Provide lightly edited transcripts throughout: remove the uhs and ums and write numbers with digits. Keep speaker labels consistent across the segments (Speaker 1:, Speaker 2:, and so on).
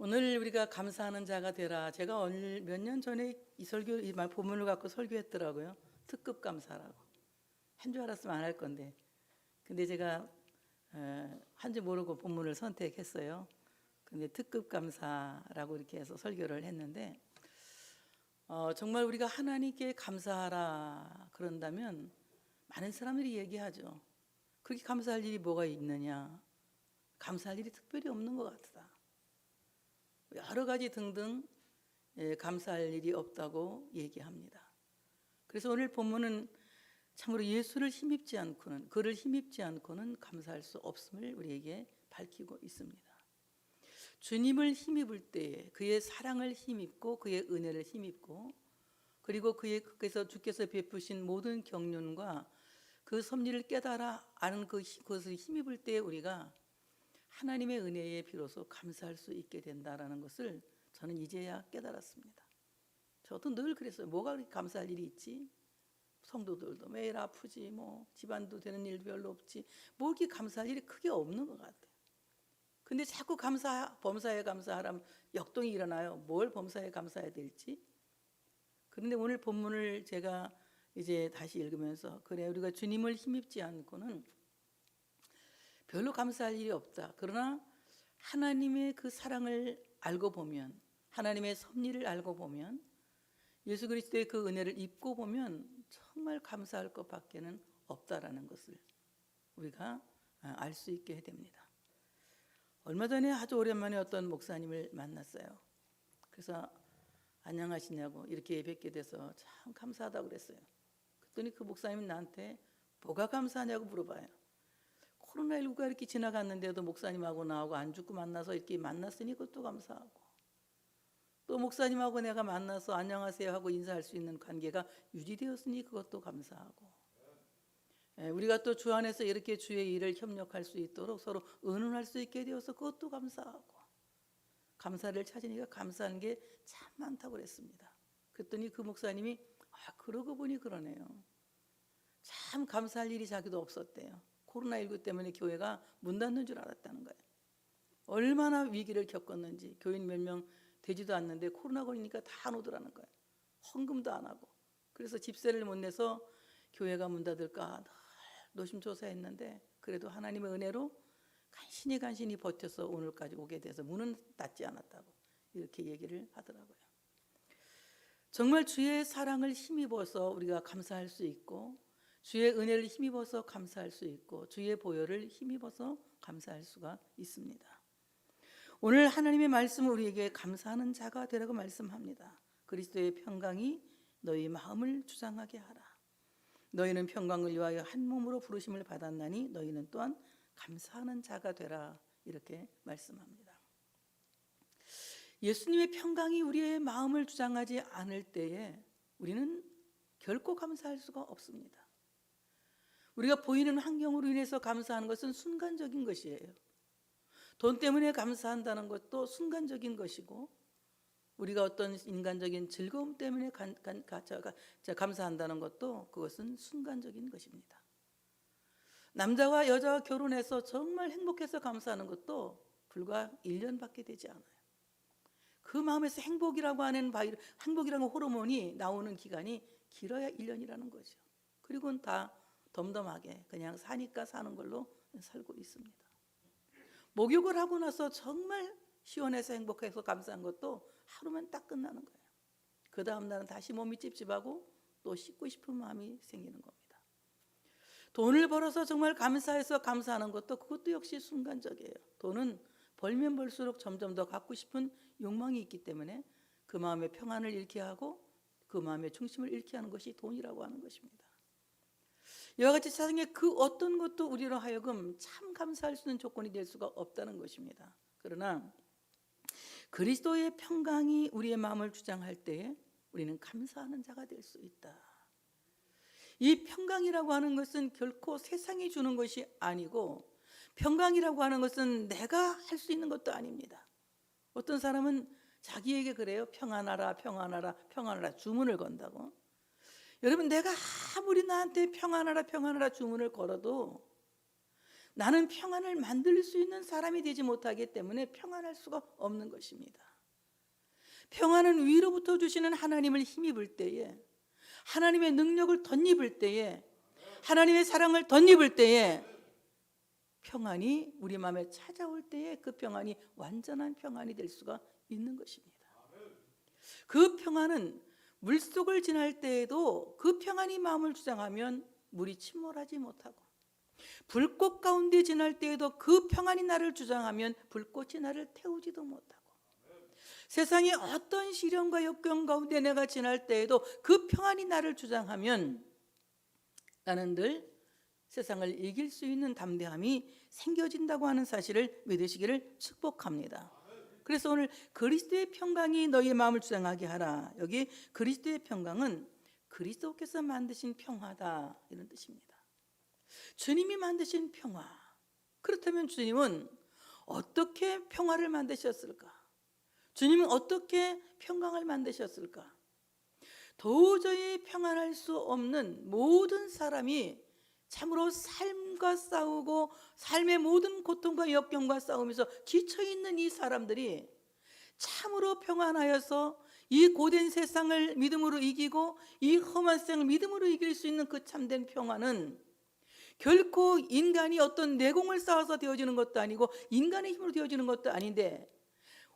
Speaker 1: 오늘 우리가 감사하는 자가 되라. 제가 몇 년 전에 이 설교 이 본문을 갖고 설교했더라고요. 특급 감사라고. 한 줄 알았으면 안 할 건데. 근데 제가 한지 모르고 본문을 선택했어요. 근데 특급 감사라고 이렇게 해서 설교를 했는데 정말 우리가 하나님께 감사하라 그런다면 많은 사람들이 얘기하죠. 그렇게 감사할 일이 뭐가 있느냐? 감사할 일이 특별히 없는 것 같다. 여러 가지 등등 감사할 일이 없다고 얘기합니다. 그래서 오늘 본문은 참으로 예수를 힘입지 않고는, 그를 힘입지 않고는 감사할 수 없음을 우리에게 밝히고 있습니다. 주님을 힘입을 때에 그의 사랑을 힘입고 그의 은혜를 힘입고 그리고 그에서 주께서 베푸신 모든 경륜과 그 섭리를 깨달아 아는 그것을 힘입을 때에 우리가 하나님의 은혜에 비로소 감사할 수 있게 된다라는 것을 저는 이제야 깨달았습니다. 저도 늘 그랬어요. 뭐가 그렇게 감사할 일이 있지? 성도들도 매일 아프지, 뭐 집안도 되는 일도 별로 없지, 뭐 이렇게 감사할 일이 크게 없는 것 같아요. 근데 자꾸 범사에 감사하라면 역동이 일어나요. 뭘 범사에 감사해야 될지. 그런데 오늘 본문을 제가 이제 다시 읽으면서 그래, 우리가 주님을 힘입지 않고는 별로 감사할 일이 없다. 그러나 하나님의 그 사랑을 알고 보면, 하나님의 섭리를 알고 보면, 예수 그리스도의 그 은혜를 입고 보면 정말 감사할 것밖에는 없다라는 것을 우리가 알 수 있게 됩니다. 얼마 전에 아주 오랜만에 어떤 목사님을 만났어요. 그래서 안녕하시냐고 이렇게 뵙게 돼서 참 감사하다고 그랬어요. 그랬더니 그 목사님이 나한테 뭐가 감사하냐고 물어봐요. 코로나19가 이렇게 지나갔는데도 목사님하고 나하고 안 죽고 만나서 이렇게 만났으니 그것도 감사하고, 또 목사님하고 내가 만나서 안녕하세요 하고 인사할 수 있는 관계가 유지되었으니 그것도 감사하고, 우리가 또 주 안에서 이렇게 주의 일을 협력할 수 있도록 서로 의논할 수 있게 되어서 그것도 감사하고, 감사를 찾으니까 감사한 게 참 많다고 그랬습니다. 그랬더니 그 목사님이 그러고 보니 그러네요. 참 감사할 일이 자기도 없었대요. 코로나19 때문에 교회가 문 닫는 줄 알았다는 거예요. 얼마나 위기를 겪었는지. 교인 몇 명 되지도 않는데 코로나 걸리니까 다 안 오더라는 거예요. 헌금도 안 하고. 그래서 집세를 못 내서 교회가 문 닫을까 노심초사했는데 그래도 하나님의 은혜로 간신히 버텨서 오늘까지 오게 돼서 문은 닫지 않았다고 이렇게 얘기를 하더라고요. 정말 주의 사랑을 힘입어서 우리가 감사할 수 있고, 주의 은혜를 힘입어서 감사할 수 있고, 주의 보혈을 힘입어서 감사할 수가 있습니다. 오늘 하나님의 말씀은 우리에게 감사하는 자가 되라고 말씀합니다. 그리스도의 평강이 너희 마음을 주장하게 하라. 너희는 평강을 위하여 한 몸으로 부르심을 받았나니 너희는 또한 감사하는 자가 되라. 이렇게 말씀합니다. 예수님의 평강이 우리의 마음을 주장하지 않을 때에 우리는 결코 감사할 수가 없습니다. 우리가 보이는 환경으로 인해서 감사하는 것은 순간적인 것이에요. 돈 때문에 감사한다는 것도 순간적인 것이고, 우리가 어떤 인간적인 즐거움 때문에 감사한다는 것도 그것은 순간적인 것입니다. 남자와 여자가 결혼해서 정말 행복해서 감사하는 것도 불과 1년밖에 되지 않아요. 그 마음에서 행복이라는 호르몬이 나오는 기간이 길어야 1년이라는 거죠. 그리고는 다 덤덤하게 그냥 사니까 사는 걸로 살고 있습니다. 목욕을 하고 나서 정말 시원해서 행복해서 감사한 것도 하루면 딱 끝나는 거예요. 그 다음 날은 다시 몸이 찝찝하고 또 씻고 싶은 마음이 생기는 겁니다. 돈을 벌어서 정말 감사해서 감사하는 그것도 역시 순간적이에요. 돈은 벌면 벌수록 점점 더 갖고 싶은 욕망이 있기 때문에 그 마음의 평안을 잃게 하고 그 마음의 중심을 잃게 하는 것이 돈이라고 하는 것입니다. 이와 같이 세상에 그 어떤 것도 우리로 하여금 참 감사할 수 있는 조건이 될 수가 없다는 것입니다. 그러나 그리스도의 평강이 우리의 마음을 주장할 때에 우리는 감사하는 자가 될 수 있다. 이 평강이라고 하는 것은 결코 세상이 주는 것이 아니고, 평강이라고 하는 것은 내가 할 수 있는 것도 아닙니다. 어떤 사람은 자기에게 그래요. 평안하라 평안하라 평안하라 주문을 건다고. 여러분, 내가 아무리 나한테 평안하라 평안하라 주문을 걸어도 나는 평안을 만들 수 있는 사람이 되지 못하기 때문에 평안할 수가 없는 것입니다. 평안은 위로부터 주시는 하나님을 힘입을 때에, 하나님의 능력을 덧입을 때에, 하나님의 사랑을 덧입을 때에 평안이 우리 마음에 찾아올 때에 그 평안이 완전한 평안이 될 수가 있는 것입니다. 그 평안은 물속을 지날 때에도 그 평안이 마음을 주장하면 물이 침몰하지 못하고, 불꽃 가운데 지날 때에도 그 평안이 나를 주장하면 불꽃이 나를 태우지도 못하고, 세상의 어떤 시련과 역경 가운데 내가 지날 때에도 그 평안이 나를 주장하면 나는 늘 세상을 이길 수 있는 담대함이 생겨진다고 하는 사실을 믿으시기를 축복합니다. 그래서 오늘 그리스도의 평강이 너희의 마음을 주장하게 하라. 여기 그리스도의 평강은 그리스도께서 만드신 평화다, 이런 뜻입니다. 주님이 만드신 평화. 그렇다면 주님은 어떻게 평화를 만드셨을까? 주님은 어떻게 평강을 만드셨을까? 도저히 평안할 수 없는 모든 사람이 참으로 삶과 싸우고 삶의 모든 고통과 역경과 싸우면서 지쳐있는 이 사람들이 참으로 평안하여서 이 고된 세상을 믿음으로 이기고 이 험한 세상을 믿음으로 이길 수 있는 그 참된 평안은 결코 인간이 어떤 내공을 쌓아서 되어지는 것도 아니고 인간의 힘으로 되어지는 것도 아닌데,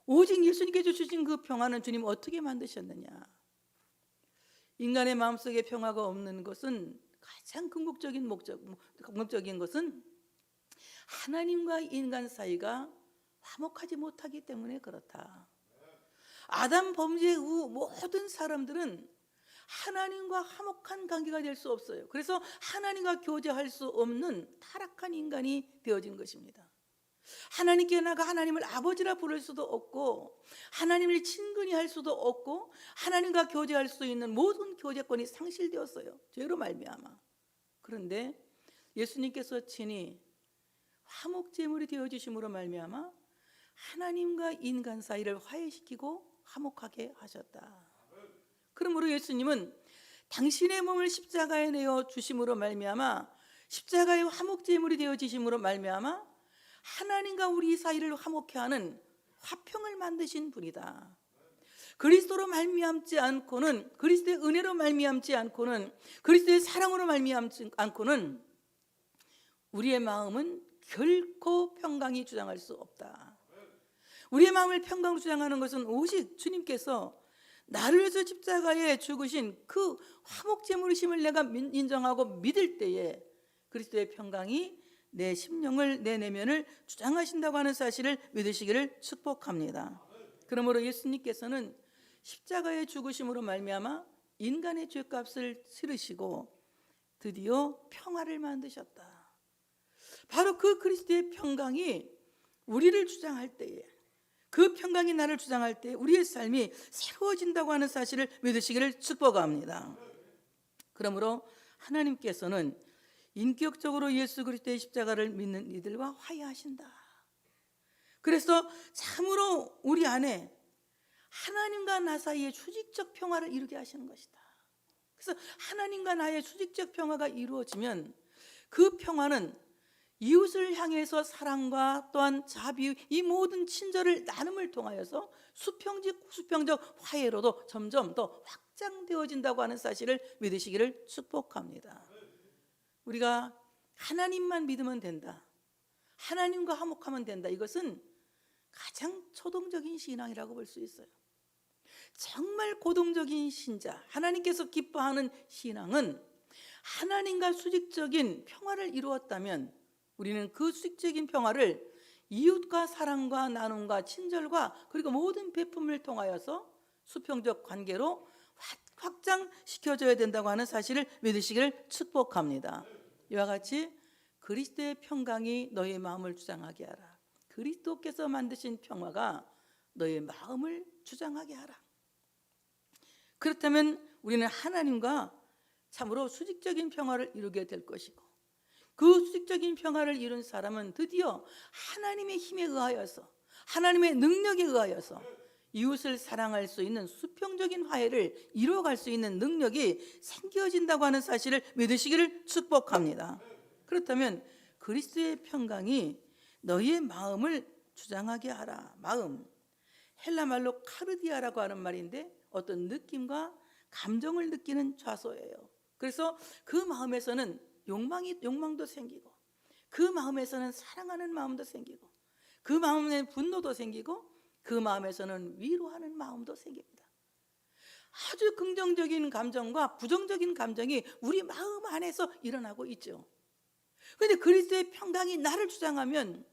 Speaker 1: 오직 예수님께서 주신 그 평안은 주님 어떻게 만드셨느냐? 인간의 마음속에 평화가 없는 것은 가장 궁극적인 것은 하나님과 인간 사이가 화목하지 못하기 때문에 그렇다. 아담 범죄 후 모든 사람들은 하나님과 화목한 관계가 될 수 없어요. 그래서 하나님과 교제할 수 없는 타락한 인간이 되어진 것입니다. 하나님께 나가 하나님을 아버지라 부를 수도 없고, 하나님을 친근히 할 수도 없고, 하나님과 교제할 수 있는 모든 교제권이 상실되었어요, 죄로 말미암아. 그런데 예수님께서 친히 화목제물이 되어주심으로 말미암아 하나님과 인간 사이를 화해시키고 화목하게 하셨다. 그러므로 예수님은 당신의 몸을 십자가에 내어 주심으로 말미암아, 십자가의 화목제물이 되어지심으로 말미암아 하나님과 우리 사이를 화목케 하는 화평을 만드신 분이다. 그리스도로 말미암지 않고는, 그리스도의 은혜로 말미암지 않고는, 그리스도의 사랑으로 말미암지 않고는 우리의 마음은 결코 평강이 주장할 수 없다. 우리의 마음을 평강으로 주장하는 것은 오직 주님께서 나를 위해서 십자가에 죽으신 그 화목제물이심을 내가 인정하고 믿을 때에 그리스도의 평강이 내 심령을, 내 내면을 주장하신다고 하는 사실을 믿으시기를 축복합니다. 그러므로 예수님께서는 십자가의 죽으심으로 말미암아 인간의 죄값을 치르시고 드디어 평화를 만드셨다. 바로 그 그리스도의 평강이 우리를 주장할 때에, 그 평강이 나를 주장할 때 우리의 삶이 새로워진다고 하는 사실을 믿으시기를 축복합니다. 그러므로 하나님께서는 인격적으로 예수 그리스도의 십자가를 믿는 이들과 화해하신다. 그래서 참으로 우리 안에 하나님과 나 사이의 수직적 평화를 이루게 하시는 것이다. 그래서 하나님과 나의 수직적 평화가 이루어지면 그 평화는 이웃을 향해서 사랑과 또한 자비, 이 모든 친절을 나눔을 통하여서 수평적 화해로도 점점 더 확장되어진다고 하는 사실을 믿으시기를 축복합니다. 우리가 하나님만 믿으면 된다, 하나님과 화목하면 된다, 이것은 가장 초동적인 신앙이라고 볼 수 있어요. 정말 고동적인 신자, 하나님께서 기뻐하는 신앙은 하나님과 수직적인 평화를 이루었다면 우리는 그 수직적인 평화를 이웃과 사랑과 나눔과 친절과 그리고 모든 베품을 통하여서 수평적 관계로 확장시켜줘야 된다고 하는 사실을 믿으시기를 축복합니다. 이와 같이 그리스도의 평강이 너의 마음을 주장하게 하라. 그리스도께서 만드신 평화가 너의 마음을 주장하게 하라. 그렇다면 우리는 하나님과 참으로 수직적인 평화를 이루게 될 것이고, 그 수직적인 평화를 이룬 사람은 드디어 하나님의 힘에 의하여서, 하나님의 능력에 의하여서 이웃을 사랑할 수 있는 수평적인 화해를 이루어갈 수 있는 능력이 생겨진다고 하는 사실을 믿으시기를 축복합니다. 그렇다면 그리스도의 평강이 너희의 마음을 주장하게 하라. 마음, 헬라 말로 카르디아라고 하는 말인데 어떤 느낌과 감정을 느끼는 좌소예요. 그래서 그 마음에서는 욕망도 생기고, 그 마음에서는 사랑하는 마음도 생기고, 그 마음에 분노도 생기고, 그 마음에서는 위로하는 마음도 생깁니다. 아주 긍정적인 감정과 부정적인 감정이 우리 마음 안에서 일어나고 있죠. 그런데 그리스도의 평강이 나를 주장하면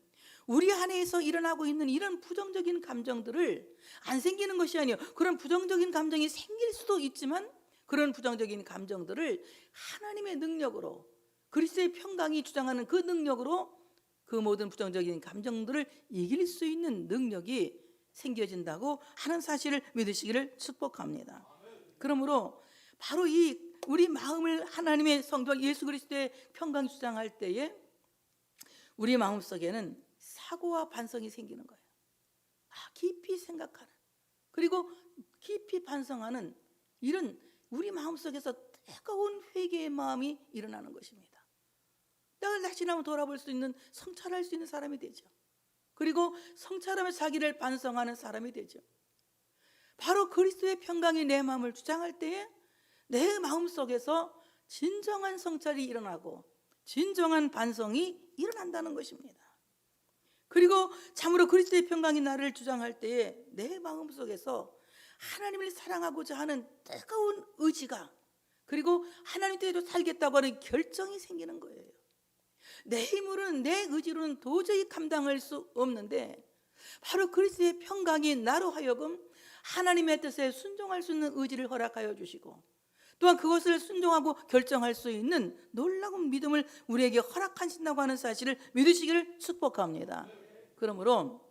Speaker 1: 우리 안에서 일어나고 있는 이런 부정적인 감정들을 안 생기는 것이 아니에요. 그런 부정적인 감정이 생길 수도 있지만 그런 부정적인 감정들을 하나님의 능력으로, 그리스도의 평강이 주장하는 그 능력으로 그 모든 부정적인 감정들을 이길 수 있는 능력이 생겨진다고 하는 사실을 믿으시기를 축복합니다. 그러므로 바로 이 우리 마음을 하나님의 성령 예수 그리스도의 평강 주장할 때에 우리 마음속에는 사고와 반성이 생기는 거예요. 깊이 생각하는, 그리고 깊이 반성하는 이런 우리 마음속에서 뜨거운 회개의 마음이 일어나는 것입니다. 나를 다시 한번 돌아볼 수 있는, 성찰할 수 있는 사람이 되죠. 그리고 성찰하며 자기를 반성하는 사람이 되죠. 바로 그리스도의 평강이 내 마음을 주장할 때에 내 마음속에서 진정한 성찰이 일어나고 진정한 반성이 일어난다는 것입니다. 그리고 참으로 그리스도의 평강이 나를 주장할 때에 내 마음속에서 하나님을 사랑하고자 하는 뜨거운 의지가, 그리고 하나님 뜻대로 살겠다고 하는 결정이 생기는 거예요. 내 힘으로는, 내 의지로는 도저히 감당할 수 없는데 바로 그리스도의 평강이 나로 하여금 하나님의 뜻에 순종할 수 있는 의지를 허락하여 주시고, 또한 그것을 순종하고 결정할 수 있는 놀라운 믿음을 우리에게 허락하신다고 하는 사실을 믿으시기를 축복합니다. 그러므로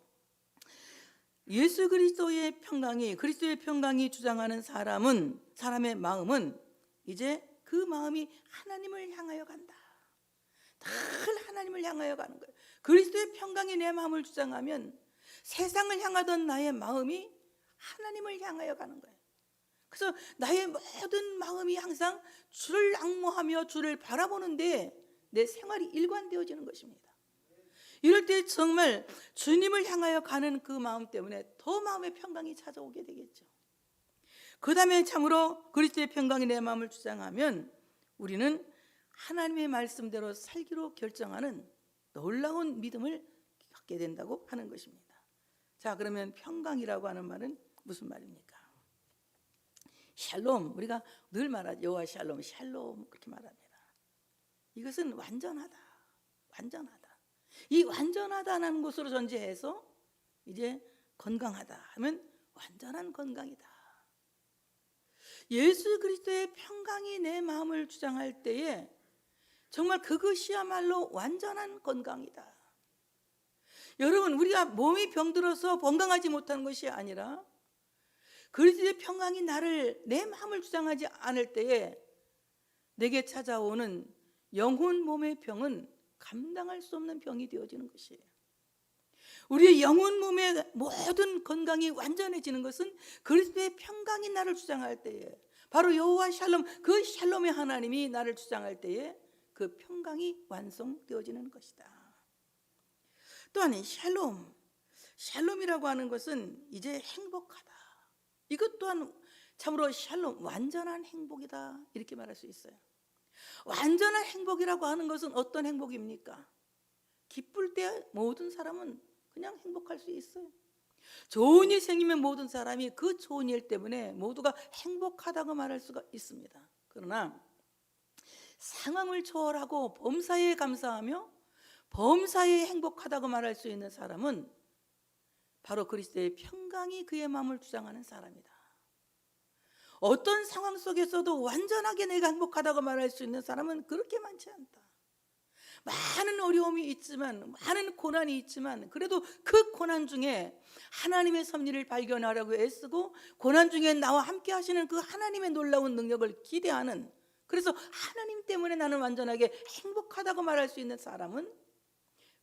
Speaker 1: 예수 그리스도의 평강이, 그리스도의 평강이 주장하는 사람의 마음은 이제 그 마음이 하나님을 향하여 간다. 늘 하나님을 향하여 가는 거예요. 그리스도의 평강이 내 마음을 주장하면 세상을 향하던 나의 마음이 하나님을 향하여 가는 거예요. 그래서 나의 모든 마음이 항상 주를 앙모하며 주를 바라보는데 내 생활이 일관되어지는 것입니다. 이럴 때 정말 주님을 향하여 가는 그 마음 때문에 더 마음의 평강이 찾아오게 되겠죠. 그 다음에 참으로 그리스도의 평강이 내 마음을 주장하면 우리는 하나님의 말씀대로 살기로 결정하는 놀라운 믿음을 갖게 된다고 하는 것입니다. 자, 그러면 평강이라고 하는 말은 무슨 말입니까? 샬롬, 우리가 늘 말하죠. 여호와 샬롬, 샬롬 그렇게 말합니다. 이것은 완전하다, 완전하다. 이 완전하다는 것으로 전제해서 이제 건강하다 하면 완전한 건강이다. 예수 그리스도의 평강이 내 마음을 주장할 때에 정말 그것이야말로 완전한 건강이다. 여러분, 우리가 몸이 병들어서 건강하지 못하는 것이 아니라 그리스도의 평강이 내 마음을 주장하지 않을 때에 내게 찾아오는 영혼 몸의 병은 감당할 수 없는 병이 되어지는 것이에요. 우리의 영혼 몸의 모든 건강이 완전해지는 것은 그리스도의 평강이 나를 주장할 때에, 바로 여호와 샬롬, 그 샬롬의 하나님이 나를 주장할 때에 그 평강이 완성되어지는 것이다. 또한 샬롬이라고 하는 것은 이제 행복하다. 이것 또한 참으로 샬롬, 완전한 행복이다 이렇게 말할 수 있어요. 완전한 행복이라고 하는 것은 어떤 행복입니까? 기쁠 때 모든 사람은 그냥 행복할 수 있어요. 좋은 일 생기면 모든 사람이 그 좋은 일 때문에 모두가 행복하다고 말할 수가 있습니다. 그러나 상황을 초월하고 범사에 감사하며 범사에 행복하다고 말할 수 있는 사람은 바로 그리스도의 평강이 그의 마음을 주장하는 사람이다. 어떤 상황 속에서도 완전하게 내가 행복하다고 말할 수 있는 사람은 그렇게 많지 않다. 많은 어려움이 있지만, 많은 고난이 있지만, 그래도 그 고난 중에 하나님의 섭리를 발견하려고 애쓰고 고난 중에 나와 함께 하시는 그 하나님의 놀라운 능력을 기대하는, 그래서 하나님 때문에 나는 완전하게 행복하다고 말할 수 있는 사람은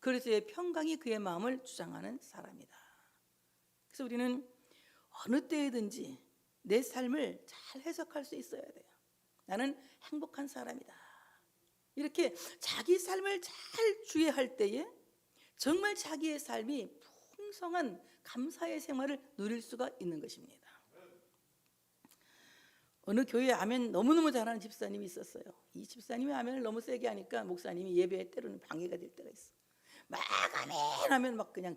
Speaker 1: 그리스도의 평강이 그의 마음을 주장하는 사람이다. 그래서 우리는 어느 때든지 내 삶을 잘 해석할 수 있어야 돼요. 나는 행복한 사람이다. 이렇게 자기 삶을 잘 주의할 때에 정말 자기의 삶이 풍성한 감사의 생활을 누릴 수가 있는 것입니다. 어느 교회에 아멘 너무너무 잘하는 집사님이 있었어요. 이 집사님이 아멘을 너무 세게 하니까 목사님이 예배에 때로는 방해가 될 때가 있어. 막 아멘 하면 막 그냥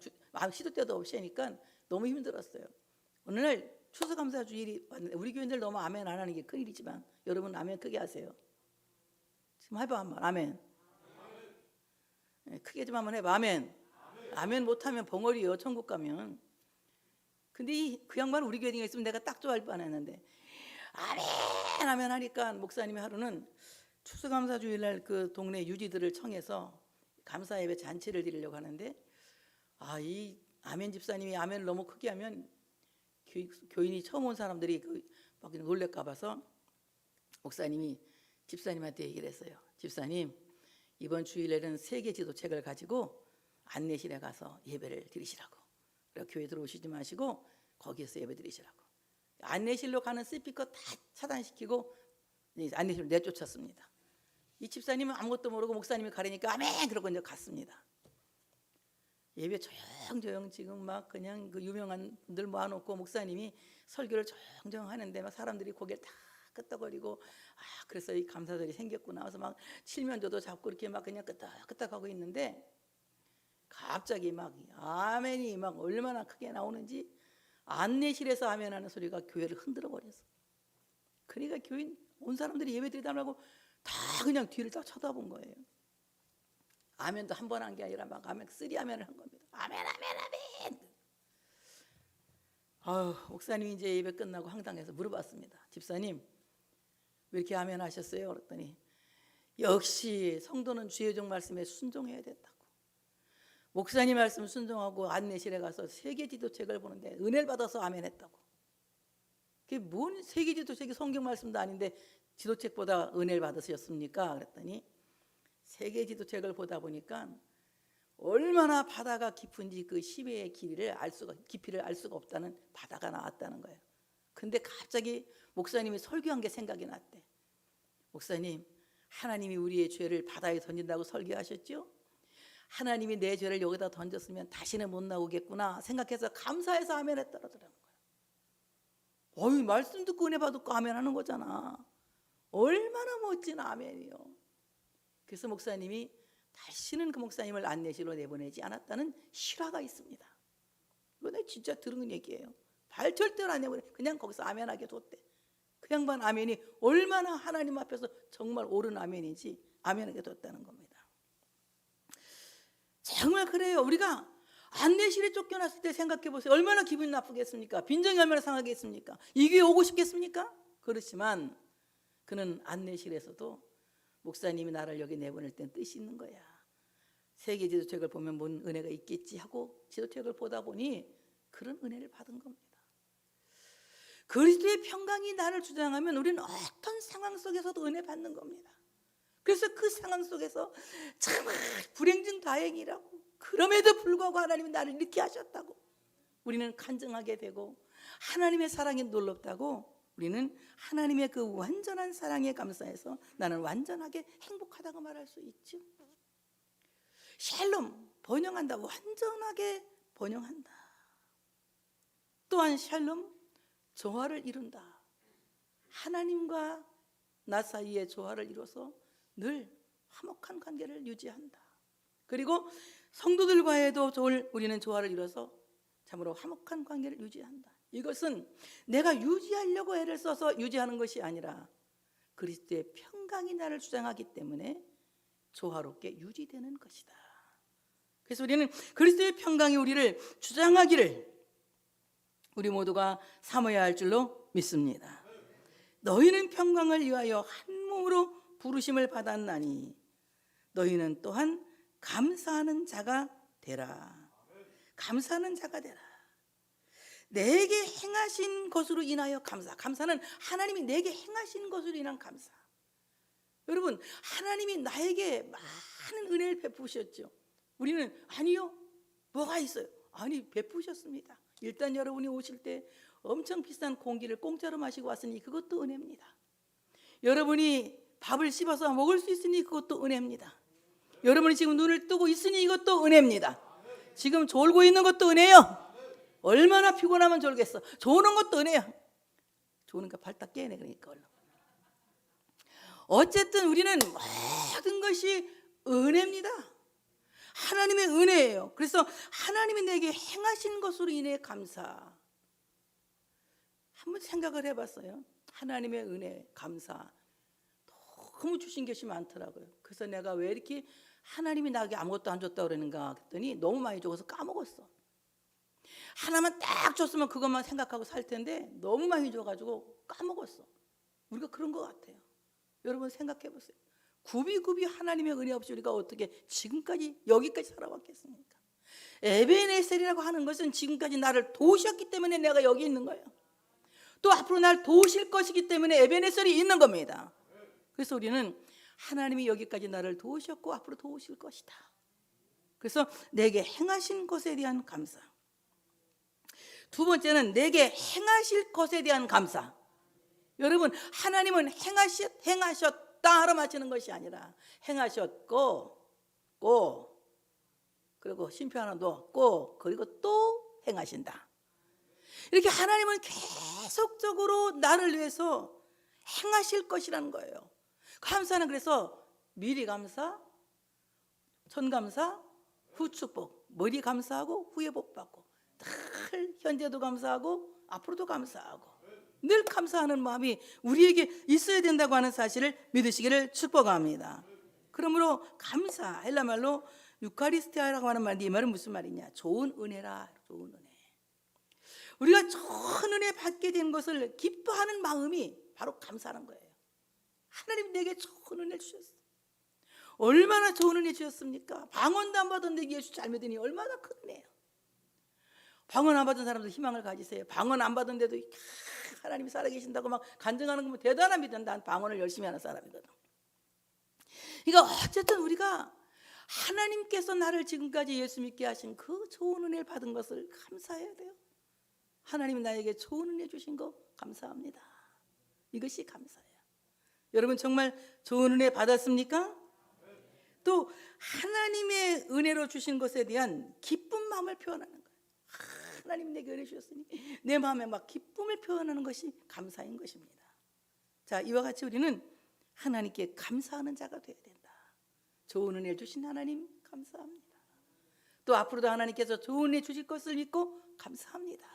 Speaker 1: 시도 때도 없이 하니까 너무 힘들었어요. 어느 날 추수감사 주일이 왔는데 우리 교인들 너무 아멘 안 하는 게 큰일이지만 여러분 아멘 크게 하세요. 지금 해봐 한번 아멘. 크게 좀 한번 해봐 아멘. 아멘 못하면 벙어리요 천국 가면. 근데 그 양반 우리 교회에 있으면 내가 딱 좋아할 뻔했는데 아멘 아멘 하니까 목사님이 하루는 추수감사 주일날 그 동네 유지들을 청해서 감사 예배 잔치를 드리려고 하는데 이 아멘 집사님이 아멘을 너무 크게 하면 교인이 처음 온 사람들이 막 놀랄까 봐서 목사님이 집사님한테 얘기를 했어요. 집사님 이번 주일에는 세계 지도책을 가지고 안내실에 가서 예배를 드리시라고. 그래서 교회 들어오시지 마시고 거기에서 예배 드리시라고. 안내실로 가는 스피커 다 차단시키고 안내실로 내쫓았습니다. 이 집사님은 아무것도 모르고 목사님이 가려니까 아멘 그러고 이제 갔습니다. 예배 조용조용 지금 막 그냥 그 유명한 분들 모아놓고 목사님이 설교를 조용조용 하는데 막 사람들이 고개를 다 끄덕거리고 그래서 이 감사절이 생겼구나 해서 막 칠면조도 잡고 이렇게 막 그냥 끄덕끄덕하고 있는데 갑자기 막 아멘이 막 얼마나 크게 나오는지 안내실에서 아멘하는 소리가 교회를 흔들어 버렸어. 그러니까 교인 온 사람들이 예배 드리다고 다 그냥 뒤를 딱 쳐다본 거예요. 아멘도 한 번 한 게 아니라 막 아멘 3 아멘을 한 겁니다. 아멘 아멘 아멘. 목사님이 이제 예배 끝나고 황당해서 물어봤습니다. 집사님 왜 이렇게 아멘 하셨어요? 그랬더니 역시 성도는 주의 종 말씀에 순종해야 된다고. 목사님 말씀 순종하고 안내실에 가서 세계 지도책을 보는데 은혜를 받아서 아멘 했다고. 그게 뭔 세계 지도책이 성경 말씀도 아닌데 지도책보다 은혜를 받으셨습니까? 그랬더니 세계 지도책을 보다 보니까 얼마나 바다가 깊은지 그 시베의 깊이를 알 수가 없다는 바다가 나왔다는 거예요. 근데 갑자기 목사님이 설교한 게 생각이 났대. 목사님, 하나님이 우리의 죄를 바다에 던진다고 설교하셨죠? 하나님이 내 죄를 여기다 던졌으면 다시는 못 나오겠구나 생각해서 감사해서 아멘 했더라는 거예요. 말씀 듣고 은혜 받고 아멘 하는 거잖아. 얼마나 멋진 아멘이요. 그래서 목사님이 다시는 그 목사님을 안내실로 내보내지 않았다는 실화가 있습니다. 이거 내가 진짜 들은 얘기예요. 발절대로 안 내보내 그냥 거기서 아멘하게 뒀대. 그 양반 아멘이 얼마나 하나님 앞에서 정말 옳은 아멘인지 아멘하게 뒀다는 겁니다. 정말 그래요. 우리가 안내실에 쫓겨났을 때 생각해 보세요. 얼마나 기분이 나쁘겠습니까? 빈정이 얼마나 상하겠습니까? 이 교회 오고 싶겠습니까? 그렇지만 그는 안내실에서도 목사님이 나를 여기 내보낼 땐 뜻이 있는 거야. 세계 지도책을 보면 뭔 은혜가 있겠지 하고 지도책을 보다 보니 그런 은혜를 받은 겁니다. 그리스도의 평강이 나를 주장하면 우리는 어떤 상황 속에서도 은혜 받는 겁니다. 그래서 그 상황 속에서 정말 불행중 다행이라고, 그럼에도 불구하고 하나님이 나를 이렇게 하셨다고 우리는 간증하게 되고, 하나님의 사랑이 놀랍다고 우리는 하나님의 그 완전한 사랑에 감사해서 나는 완전하게 행복하다고 말할 수 있죠. 샬롬, 번영한다. 완전하게 번영한다. 또한 샬롬, 조화를 이룬다. 하나님과 나 사이에 조화를 이뤄서 늘 화목한 관계를 유지한다. 그리고 성도들과에도 우리는 조화를 이뤄서 참으로 화목한 관계를 유지한다. 이것은 내가 유지하려고 애를 써서 유지하는 것이 아니라 그리스도의 평강이 나를 주장하기 때문에 조화롭게 유지되는 것이다. 그래서 우리는 그리스도의 평강이 우리를 주장하기를 우리 모두가 삼어야 할 줄로 믿습니다. 너희는 평강을 위하여 한 몸으로 부르심을 받았나니 너희는 또한 감사하는 자가 되라. 감사하는 자가 되라. 내게 행하신 것으로 인하여 감사. 감사는 하나님이 내게 행하신 것으로 인한 감사. 여러분, 하나님이 나에게 많은 은혜를 베푸셨죠. 우리는 아니요, 뭐가 있어요? 아니, 베푸셨습니다. 일단 여러분이 오실 때 엄청 비싼 공기를 공짜로 마시고 왔으니 그것도 은혜입니다. 여러분이 밥을 씹어서 먹을 수 있으니 그것도 은혜입니다. 여러분이 지금 눈을 뜨고 있으니 이것도 은혜입니다. 지금 졸고 있는 것도 은혜예요. 얼마나 피곤하면 졸겠어. 조는 것도 은혜예요. 조는 거 발딱 깨네. 그러니까 얼른. 어쨌든 우리는 모든 것이 은혜입니다. 하나님의 은혜예요. 그래서 하나님이 내게 행하신 것으로 인해 감사. 한번 생각을 해봤어요. 하나님의 은혜, 감사. 너무 주신 것이 많더라고요. 그래서 내가 왜 이렇게 하나님이 나에게 아무것도 안 줬다고 그러는가 했더니 너무 많이 줘서 까먹었어. 하나만 딱 줬으면 그것만 생각하고 살 텐데 너무 많이 줘가지고 까먹었어. 우리가 그런 것 같아요. 여러분 생각해 보세요. 굽이굽이 하나님의 은혜 없이 우리가 어떻게 지금까지 여기까지 살아왔겠습니까? 에베네셀이라고 하는 것은 지금까지 나를 도우셨기 때문에 내가 여기 있는 거예요. 또 앞으로 날 도우실 것이기 때문에 에베네셀이 있는 겁니다. 그래서 우리는 하나님이 여기까지 나를 도우셨고 앞으로 도우실 것이다. 그래서 내게 행하신 것에 대한 감사. 두 번째는 내게 행하실 것에 대한 감사. 여러분 하나님은 행하셨다 하러 마치는 것이 아니라 행하셨고 그리고 쉼표 하나 넣었고 그리고 또 행하신다. 이렇게 하나님은 계속적으로 나를 위해서 행하실 것이라는 거예요. 감사는 그래서 미리 감사, 전감사, 후축복. 머리 감사하고 후에 복받고 늘 현재도 감사하고 앞으로도 감사하고 늘 감사하는 마음이 우리에게 있어야 된다고 하는 사실을 믿으시기를 축복합니다. 그러므로 감사, 헬라 말로 유카리스티아라고 하는 말인데 이 말은 무슨 말이냐? 좋은 은혜라. 좋은 은혜. 우리가 좋은 은혜 받게 된 것을 기뻐하는 마음이 바로 감사하는 거예요. 하나님 내게 좋은 은혜 주셨어. 얼마나 좋은 은혜 주셨습니까? 방언도 안 받았는데 예수 잘 믿으니 얼마나 큰 은혜예요. 방언 안 받은 사람도 희망을 가지세요. 방언 안 받은데도 하나님이 살아계신다고 막 간증하는 거면 대단한 믿음. 난 방언을 열심히 하는 사람이거든. 그러니까 어쨌든 우리가 하나님께서 나를 지금까지 예수 믿게 하신 그 좋은 은혜를 받은 것을 감사해야 돼요. 하나님이 나에게 좋은 은혜 주신 거 감사합니다. 이것이 감사예요. 여러분 정말 좋은 은혜 받았습니까? 또 하나님의 은혜로 주신 것에 대한 기쁜 마음을 표현하는 거예요. 하나님 내게 은혜 주셨으니 내 마음에 막 기쁨을 표현하는 것이 감사인 것입니다. 자, 이와 같이 우리는 하나님께 감사하는 자가 되어야 된다. 좋은 은혜 주신 하나님 감사합니다. 또 앞으로도 하나님께서 좋은 은혜 주실 것을 믿고 감사합니다.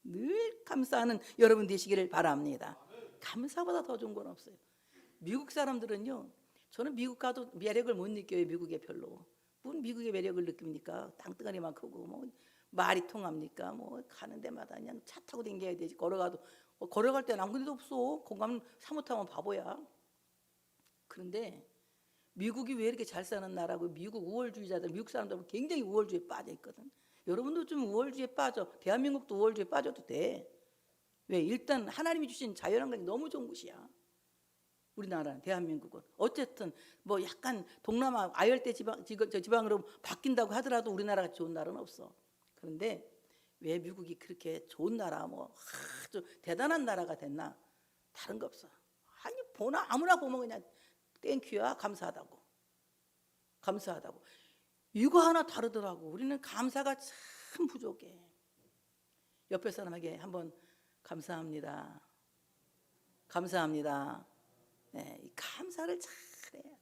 Speaker 1: 늘 감사하는 여러분 되시기를 바랍니다. 감사보다 더 좋은 건 없어요. 미국 사람들은요, 저는 미국 가도 매력을 못 느껴요. 미국에 별로. 무슨 미국의 매력을 느낍니까? 땅덩어리만 크고 뭐 말이 통합니까? 뭐 가는 데마다 그냥 차 타고 다녀야 되지. 걸어갈 때는 아무 데도 없어. 공감 사무타면 바보야. 그런데 미국이 왜 이렇게 잘 사는 나라고? 미국 우월주의자들, 미국 사람들은 굉장히 우월주의에 빠져 있거든. 여러분도 좀 우월주의에 빠져. 대한민국도 우월주의에 빠져도 돼. 왜? 일단 하나님이 주신 자유환경이 너무 좋은 곳이야. 우리나라는, 대한민국은. 어쨌든 뭐 약간 동남아 아열대 지방으로 바뀐다고 하더라도 우리나라가 좋은 나라는 없어. 그런데 왜 미국이 그렇게 좋은 나라, 뭐 아주 대단한 나라가 됐나? 다른 거 없어. 아니 아무나 보면 그냥 땡큐야. 감사하다고. 이거 하나 다르더라고. 우리는 감사가 참 부족해. 옆에 사람에게 한번 감사합니다. 네, 이 감사를 잘해요.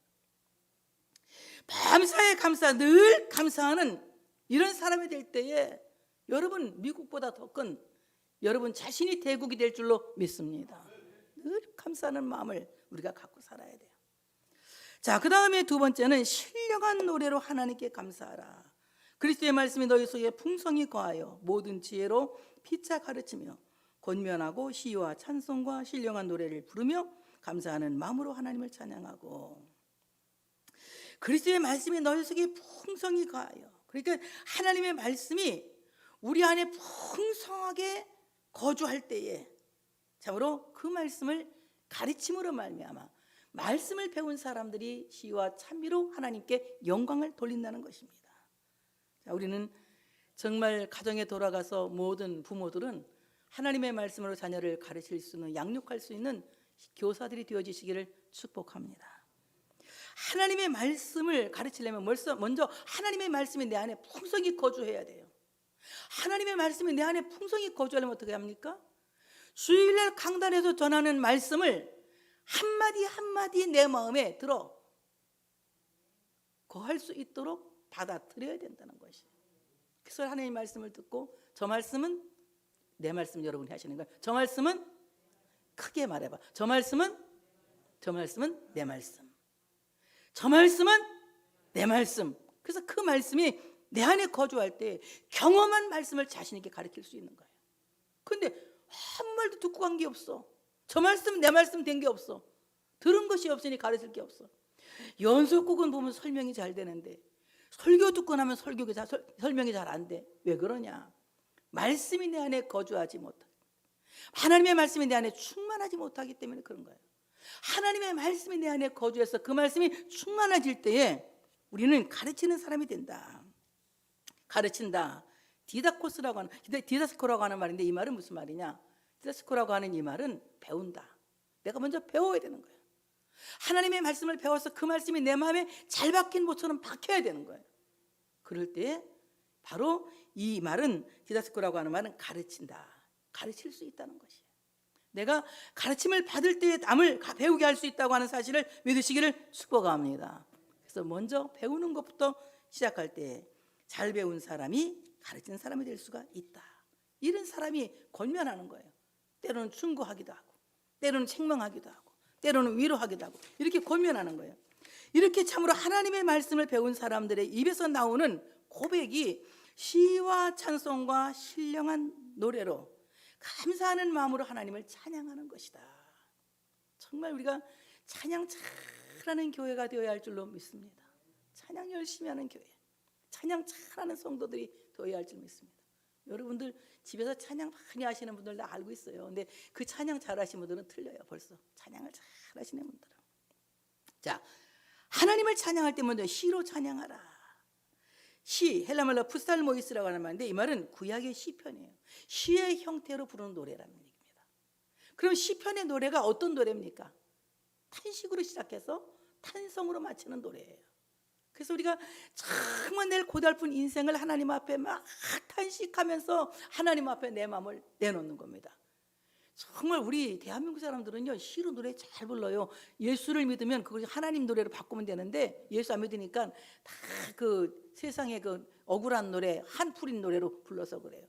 Speaker 1: 밤사에 감사, 늘 감사하는 이런 사람이 될 때에 여러분 미국보다 더 큰 여러분 자신이 대국이 될 줄로 믿습니다. 늘 감사하는 마음을 우리가 갖고 살아야 돼요. 자, 그 다음에 두 번째는 신령한 노래로 하나님께 감사하라. 그리스도의 말씀이 너희 속에 풍성히 거하여 모든 지혜로 피차 가르치며 권면하고 시와 찬송과 신령한 노래를 부르며 감사하는 마음으로 하나님을 찬양하고. 그리스도의 말씀이 너희 속에 풍성히 거하여. 그러니까 하나님의 말씀이 우리 안에 풍성하게 거주할 때에 참으로 그 말씀을 가르침으로 말미암아 말씀을 배운 사람들이 시와 찬미로 하나님께 영광을 돌린다는 것입니다. 자, 우리는 정말 가정에 돌아가서 모든 부모들은 하나님의 말씀으로 자녀를 가르칠 수 있는, 양육할 수 있는 교사들이 되어지시기를 축복합니다. 하나님의 말씀을 가르치려면 먼저 하나님의 말씀이 내 안에 풍성히 거주해야 돼요. 하나님의 말씀이 내 안에 풍성히 거주하려면 어떻게 합니까? 주일날 강단에서 전하는 말씀을 한마디 한마디 내 마음에 들어 거할 수 있도록 받아들여야 된다는 것이에요. 그래서 하나님의 말씀을 듣고 저 말씀은 내 말씀 여러분이 하시는 거예요. 저 말씀은 크게 말해봐. 저 말씀은 내 말씀. 저 말씀은 내 말씀. 그래서 그 말씀이 내 안에 거주할 때 경험한 말씀을 자신 있게 가르칠 수 있는 거예요. 그런데 한 말도 듣고 간 게 없어. 저 말씀 내 말씀 된 게 없어. 들은 것이 없으니 가르칠 게 없어. 연속곡은 보면 설명이 잘 되는데 설교 듣고 나면 설명이 잘 안 돼. 왜 그러냐? 말씀이 내 안에 거주하지 못해. 하나님의 말씀이 내 안에 충만하지 못하기 때문에 그런 거예요. 하나님의 말씀이 내 안에 거주해서 그 말씀이 충만해질 때에 우리는 가르치는 사람이 된다. 가르친다. 디다스코라고 하는 말인데 이 말은 무슨 말이냐? 디다스코라고 하는 이 말은 배운다. 내가 먼저 배워야 되는 거예요. 하나님의 말씀을 배워서 그 말씀이 내 마음에 잘 박힌 못처럼 박혀야 되는 거예요. 그럴 때 바로 이 말은 디다스코라고 하는 말은 가르친다. 가르칠 수 있다는 것이에요. 내가 가르침을 받을 때에 남을 배우게 할 수 있다고 하는 사실을 믿으시기를 축복합니다. 그래서 먼저 배우는 것부터 시작할 때 잘 배운 사람이 가르치는 사람이 될 수가 있다. 이런 사람이 권면하는 거예요. 때로는 충고하기도 하고 때로는 책망하기도 하고 때로는 위로하기도 하고 이렇게 권면하는 거예요. 이렇게 참으로 하나님의 말씀을 배운 사람들의 입에서 나오는 고백이 시와 찬송과 신령한 노래로 감사하는 마음으로 하나님을 찬양하는 것이다. 정말 우리가 찬양 잘하는 교회가 되어야 할 줄로 믿습니다. 찬양 열심히 하는 교회, 찬양 잘하는 성도들이 되어야 할 줄 믿습니다. 여러분들 집에서 찬양 많이 하시는 분들 다 알고 있어요. 근데 그 찬양 잘하시는 분들은 틀려요. 벌써 찬양을 잘하시는 분들은. 자, 하나님을 찬양할 때 먼저 시로 찬양하라. 시, 헬라말로 푸살모이스라고 하는 말인데 이 말은 구약의 시편이에요. 시의 형태로 부르는 노래라는 얘기입니다. 그럼 시편의 노래가 어떤 노래입니까? 탄식으로 시작해서 탄성으로 마치는 노래예요. 그래서 우리가 정말 내일 고달픈 인생을 하나님 앞에 막 탄식하면서 하나님 앞에 내 마음을 내놓는 겁니다. 정말 우리 대한민국 사람들은요 시로 노래 잘 불러요. 예수를 믿으면 그걸 하나님 노래로 바꾸면 되는데 예수 안 믿으니까 다 그 세상의 그 억울한 노래 한풀인 노래로 불러서 그래요.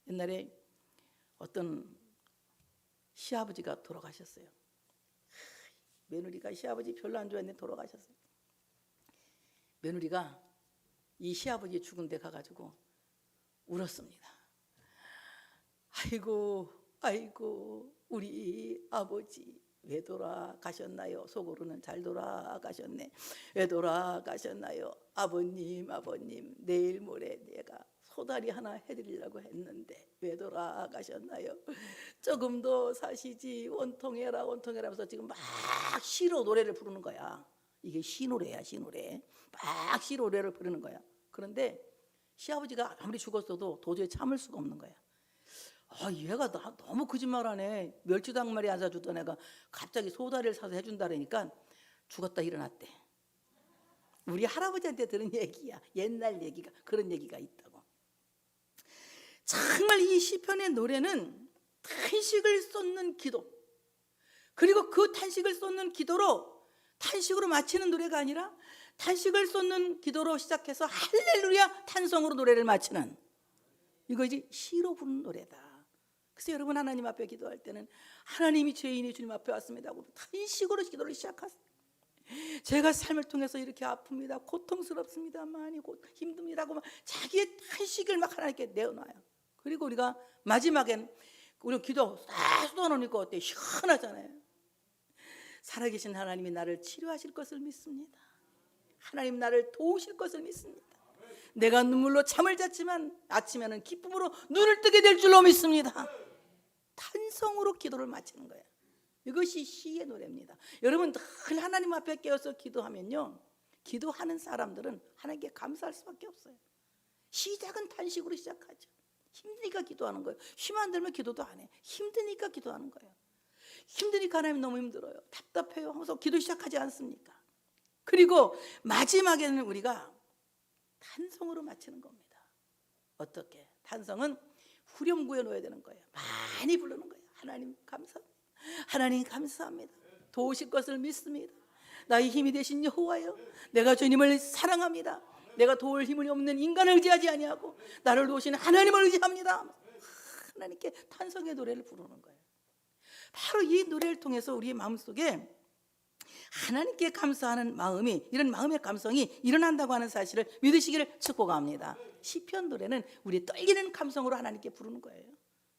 Speaker 1: 옛날에 어떤 시아버지가 돌아가셨어요. 며느리가 시아버지 별로 안 좋아했는데 돌아가셨어요. 며느리가 이 시아버지 죽은 데 가가지고 울었습니다. 아이고 우리 아버지 왜 돌아가셨나요? 속으로는 잘 돌아가셨네. 왜 돌아가셨나요? 아버님 내일 모레 내가 소다리 하나 해드리려고 했는데 왜 돌아가셨나요? 조금 더 사시지 원통해라 하면서 지금 막 시로 노래를 부르는 거야. 이게 시노래야 시노래. 막 시노래를 부르는 거야. 그런데 시아버지가 아무리 죽었어도 도저히 참을 수가 없는 거야. 얘가 너무 거짓말하네. 멸치도 한 마리 안 사주던 애가 갑자기 소다리를 사서 해준다니까 죽었다 일어났대. 우리 할아버지한테 들은 얘기야. 옛날 얘기가 그런 얘기가 있다고. 정말 이 시편의 노래는 탄식을 쏟는 기도, 그리고 그 탄식을 쏟는 기도로 탄식으로 마치는 노래가 아니라 탄식을 쏟는 기도로 시작해서 할렐루야 탄성으로 노래를 마치는 이거지 시로 부르는 노래다. 그래서 여러분 하나님 앞에 기도할 때는 하나님이 죄인이 주님 앞에 왔습니다 하고 탄식으로 기도를 시작하세요. 제가 삶을 통해서 이렇게 아픕니다. 고통스럽습니다. 많이 힘듭니다 하고 자기의 탄식을 막 하나님께 내어놔요. 그리고 우리가 마지막엔 우리 기도 다 쏟아놓으니까 어때? 시원하잖아요. 살아계신 하나님이 나를 치료하실 것을 믿습니다. 하나님 나를 도우실 것을 믿습니다. 내가 눈물로 잠을 잤지만 아침에는 기쁨으로 눈을 뜨게 될 줄로 믿습니다. 탄성으로 기도를 마치는 거예요. 이것이 시의 노래입니다. 여러분 늘 하나님 앞에 깨어서 기도하면요, 기도하는 사람들은 하나님께 감사할 수밖에 없어요. 시작은 탄식으로 시작하죠. 힘드니까 기도하는 거예요. 힘 안 들면 기도도 안 해. 힘드니까 기도하는 거예요. 힘드니까 하나님 너무 힘들어요. 답답해요. 항상 기도 시작하지 않습니까? 그리고 마지막에는 우리가 탄성으로 마치는 겁니다. 어떻게? 탄성은 후렴구에 넣어야 되는 거예요. 많이 부르는 거예요. 하나님 감사합니다. 하나님 감사합니다. 도우실 것을 믿습니다. 나의 힘이 되신 여호와여, 내가 주님을 사랑합니다. 내가 도울 힘이 없는 인간을 의지하지 아니하고 나를 도우시는 하나님을 의지합니다. 하나님께 탄성의 노래를 부르는 거예요. 바로 이 노래를 통해서 우리의 마음속에 하나님께 감사하는 마음이, 이런 마음의 감성이 일어난다고 하는 사실을 믿으시기를 축복합니다. 시편 노래는 우리 떨리는 감성으로 하나님께 부르는 거예요.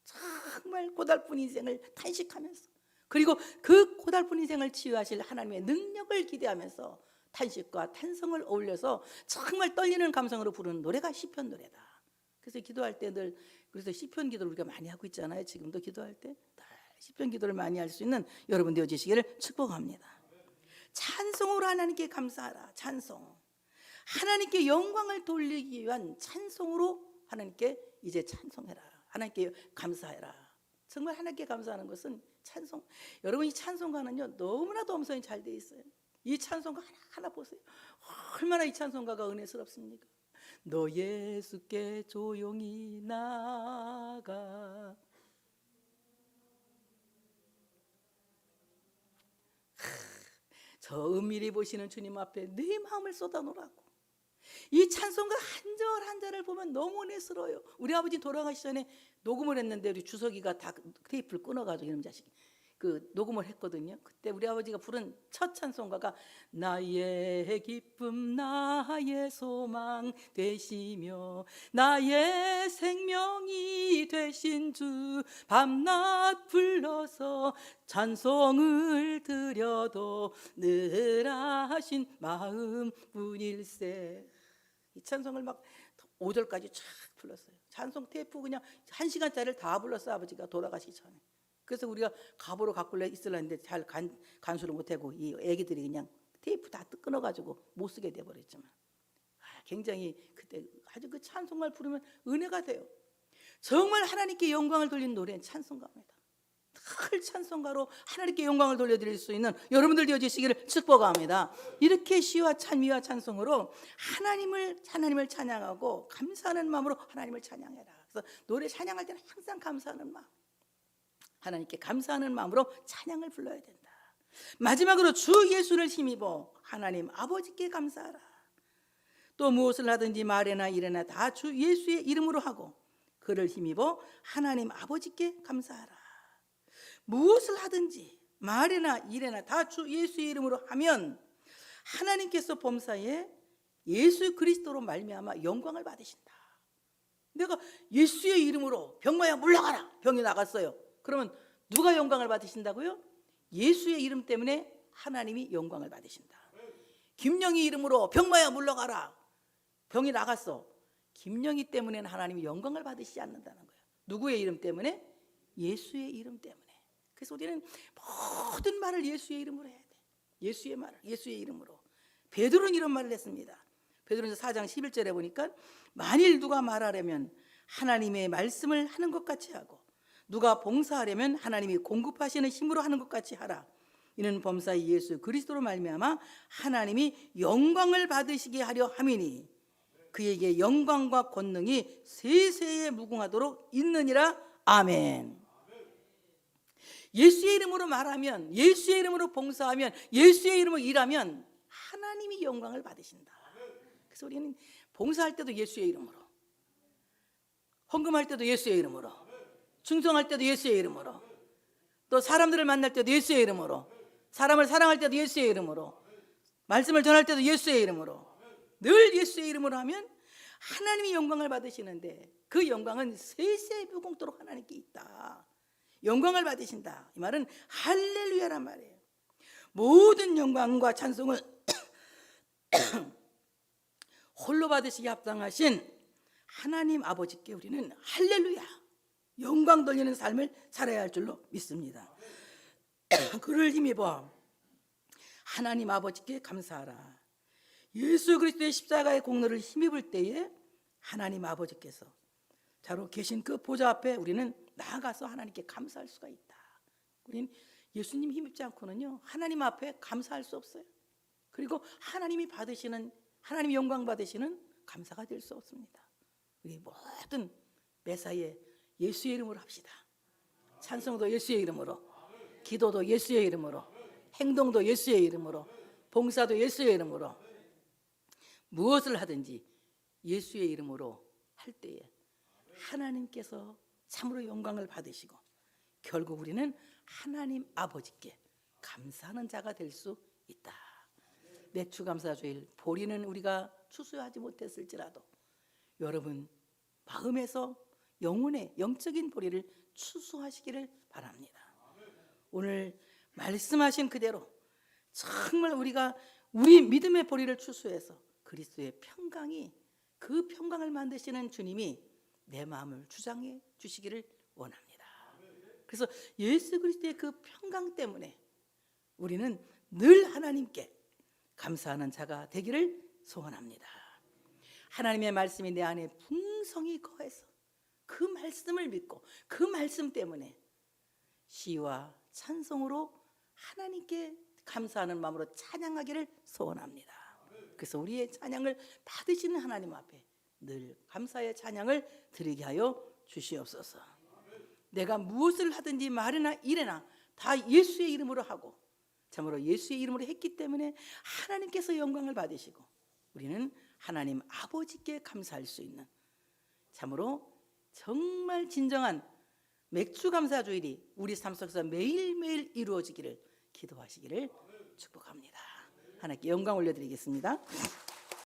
Speaker 1: 정말 고달픈 인생을 탄식하면서, 그리고 그 고달픈 인생을 치유하실 하나님의 능력을 기대하면서 탄식과 탄성을 어울려서 정말 떨리는 감성으로 부르는 노래가 시편 노래다. 그래서 기도할 때 늘, 그래서 시편 기도를 우리가 많이 하고 있잖아요. 지금도 기도할 때 시편 기도를 많이 할 수 있는 여러분 되어주시기를 축복합니다. 찬송으로 하나님께 감사하라. 찬송, 하나님께 영광을 돌리기 위한 찬송으로 하나님께 이제 찬송해라. 하나님께 감사해라. 정말 하나님께 감사하는 것은 찬송. 여러분, 이 찬송가는요 너무나도 엄선이 잘 돼 있어요. 이 찬송가 하나 보세요. 얼마나 이 찬송가가 은혜스럽습니까? 너 예수께 조용히 나가. 저 은밀히 보시는 주님 앞에 내 마음을 쏟아놓으라고. 이 찬송가 한 절 한 절을 보면 너무 은혜스러워요. 우리 아버지 돌아가시 전에 녹음을 했는데 우리 주석이가 다 테이프를 끊어가지고 이놈 자식이 그 녹음을 했거든요. 그때 우리 아버지가 부른 첫 찬송가가 나의 기쁨 나의 소망 되시며 나의 생명이 되신 주 밤낮 불러서 찬송을 드려도 늘 하신 마음뿐일세. 이 찬송을 막 5절까지 쫙 불렀어요. 찬송 테이프 그냥 1시간짜리를 다 불렀어요. 아버지가 돌아가시기 전에. 그래서 우리가 갑으로 갖고 있으려 했는데 잘 간수를 못하고 이 애기들이 그냥 테이프 다 끊어가지고 못 쓰게 돼버렸지만, 굉장히 그때 아주 그 찬송가를 부르면 은혜가 돼요. 정말 하나님께 영광을 돌리는 노래는 찬송가입니다. 늘 찬송가로 하나님께 영광을 돌려드릴 수 있는 여러분들 되어주시기를 축복합니다. 이렇게 시와 찬미와 찬송으로 하나님을 찬양하고 감사하는 마음으로 하나님을 찬양해라. 그래서 노래 찬양할 때는 항상 감사하는 마음, 하나님께 감사하는 마음으로 찬양을 불러야 된다. 마지막으로 주 예수를 힘입어 하나님 아버지께 감사하라. 또 무엇을 하든지 말이나 일이나 다 주 예수의 이름으로 하고 그를 힘입어 하나님 아버지께 감사하라. 무엇을 하든지 말이나 일이나 다 주 예수의 이름으로 하면 하나님께서 범사에 예수 그리스도로 말미암아 영광을 받으신다. 내가 예수의 이름으로 병마야 물러가라. 병이 나갔어요. 그러면 누가 영광을 받으신다고요? 예수의 이름 때문에 하나님이 영광을 받으신다. 김영희 이름으로 병마야 물러가라. 병이 나갔어. 김영희 때문에는 하나님이 영광을 받으시지 않는다는 거예요. 누구의 이름 때문에? 예수의 이름 때문에. 그래서 우리는 모든 말을 예수의 이름으로 해야 돼. 예수의 말을 예수의 이름으로. 베드로는 이런 말을 했습니다. 베드로전서 4장 11절에 보니까 만일 누가 말하려면 하나님의 말씀을 하는 것 같이 하고 누가 봉사하려면 하나님이 공급하시는 힘으로 하는 것 같이 하라. 이는 범사의 예수 그리스도로 말미암아 하나님이 영광을 받으시게 하려 함이니 그에게 영광과 권능이 세세에 무궁하도록 있느니라. 아멘. 예수의 이름으로 말하면, 예수의 이름으로 봉사하면, 예수의 이름으로 일하면 하나님이 영광을 받으신다. 그래서 우리는 봉사할 때도 예수의 이름으로, 헌금할 때도 예수의 이름으로, 충성할 때도 예수의 이름으로, 또 사람들을 만날 때도 예수의 이름으로, 사람을 사랑할 때도 예수의 이름으로, 말씀을 전할 때도 예수의 이름으로, 늘 예수의 이름으로 하면 하나님이 영광을 받으시는데 그 영광은 세세 무궁토록 하나님께 있다. 영광을 받으신다. 이 말은 할렐루야란 말이에요. 모든 영광과 찬송을 홀로 받으시기 합당하신 하나님 아버지께 우리는 할렐루야, 영광 돌리는 삶을 살아야 할 줄로 믿습니다. 그를 힘입어 하나님 아버지께 감사하라. 예수 그리스도의 십자가의 공로를 힘입을 때에 하나님 아버지께서 바로 계신 그 보좌 앞에 우리는 나아가서 하나님께 감사할 수가 있다. 우리는 예수님 힘입지 않고는요 하나님 앞에 감사할 수 없어요. 그리고 하나님이 영광 받으시는 감사가 될 수 없습니다. 우리 모든 매사에 예수의 이름으로 합시다. 찬송도 예수의 이름으로, 기도도 예수의 이름으로, 행동도 예수의 이름으로, 봉사도 예수의 이름으로, 무엇을 하든지 예수의 이름으로 할 때에 하나님께서 참으로 영광을 받으시고 결국 우리는 하나님 아버지께 감사하는 자가 될 수 있다. 매추감사주일 보리는 우리가 추수하지 못했을지라도 여러분 마음에서 영혼의 영적인 보리를 추수하시기를 바랍니다. 오늘 말씀하신 그대로 정말 우리가 우리 믿음의 보리를 추수해서 그리스도의 평강이 그 평강을 만드시는 주님이 내 마음을 주장해 주시기를 원합니다. 그래서 예수 그리스도의 그 평강 때문에 우리는 늘 하나님께 감사하는 자가 되기를 소원합니다. 하나님의 말씀이 내 안에 풍성히 거해서 그 말씀을 믿고 그 말씀 때문에 시와 찬송으로 하나님께 감사하는 마음으로 찬양하기를 소원합니다. 그래서 우리의 찬양을 받으시는 하나님 앞에 늘 감사의 찬양을 드리게 하여 주시옵소서. 내가 무엇을 하든지 말이나 일이나 다 예수의 이름으로 하고 참으로 예수의 이름으로 했기 때문에 하나님께서 영광을 받으시고 우리는 하나님 아버지께 감사할 수 있는 참으로 정말 진정한 맥주감사주일이 우리 삶 속에서 매일매일 이루어지기를 기도하시기를 축복합니다. 하나님께 영광 올려드리겠습니다.